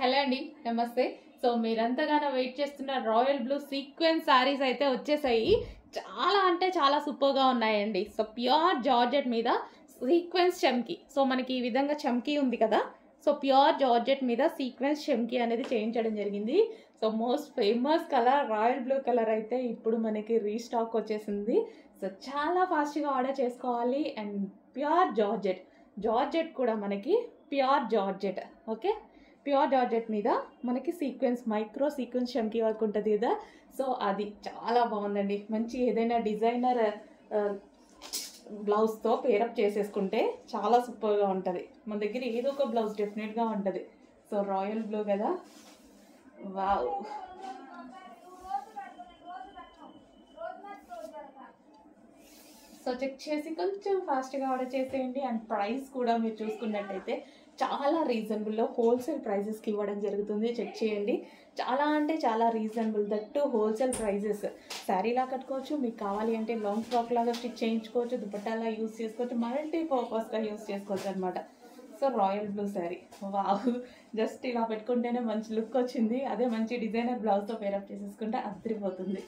Hello అండి, నమస్తే. So మీరంతగానో wait చేస్తున్న రాయల్ బ్లూ సీక్వెన్స్ శారీస్ అయితే వచ్చేసాయి. చాలా అంటే చాలా సూపర్గా ఉన్నాయండి. సో ప్యూర్ జార్జెట్ మీద సీక్వెన్స్ చమ్కీ. సో మనకి ఈ విధంగా చమ్కీ ఉంది కదా, సో ప్యూర్ జార్జెట్ మీద సీక్వెన్స్ చమ్కీ అనేది చేయించడం జరిగింది. So most famous colour royal blue colour అయితే ఇప్పుడు మనకి రీస్టాక్ వచ్చేసింది. సో చాలా ఫాస్ట్గా ఆర్డర్ చేసుకోవాలి. అండ్ ప్యూర్ జార్జెట్ కూడా మనకి pure georgette. Okay, pure georgette మీద మనకి సీక్వెన్స్ మైక్రో సీక్వెన్స్ చమ్కీ వర్క్ ఉంటుంది కదా. సో అది చాలా బాగుందండి. మంచి ఏదైనా డిజైనర్ బ్లౌజ్తో పేరప్ చేసేసుకుంటే చాలా సూపర్గా ఉంటుంది. మన దగ్గర ఏదో ఒక బ్లౌజ్ డెఫినెట్గా ఉంటుంది. సో రాయల్ బ్లూ కదా, వావ్. సో చెక్ చేసి కొంచెం ఫాస్ట్గా ఆర్డర్ చేసేయండి. అండ్ ప్రైస్ కూడా మీరు చూసుకున్నట్టయితే చాలా రీజనబుల్లో హోల్సేల్ ప్రైజెస్కి ఇవ్వడం జరుగుతుంది. చెక్ చేయండి, చాలా అంటే చాలా రీజనబుల్. That wholesale prices. శారీలా కట్టుకోవచ్చు, మీకు కావాలి అంటే లాంగ్ ఫ్రాక్ లాగా స్టిచ్ చేయించుకోవచ్చు, దుపట్టాలా యూస్ చేసుకోవచ్చు, మల్టీపర్పస్గా యూస్ చేసుకోవచ్చు అనమాట. So royal blue sari, wow. Just ఇలా పెట్టుకుంటేనే మంచి లుక్ వచ్చింది. అదే మంచి డిజైనర్ బ్లౌజ్తో పేరప్ చేసేసుకుంటే అదిరిపోతుంది.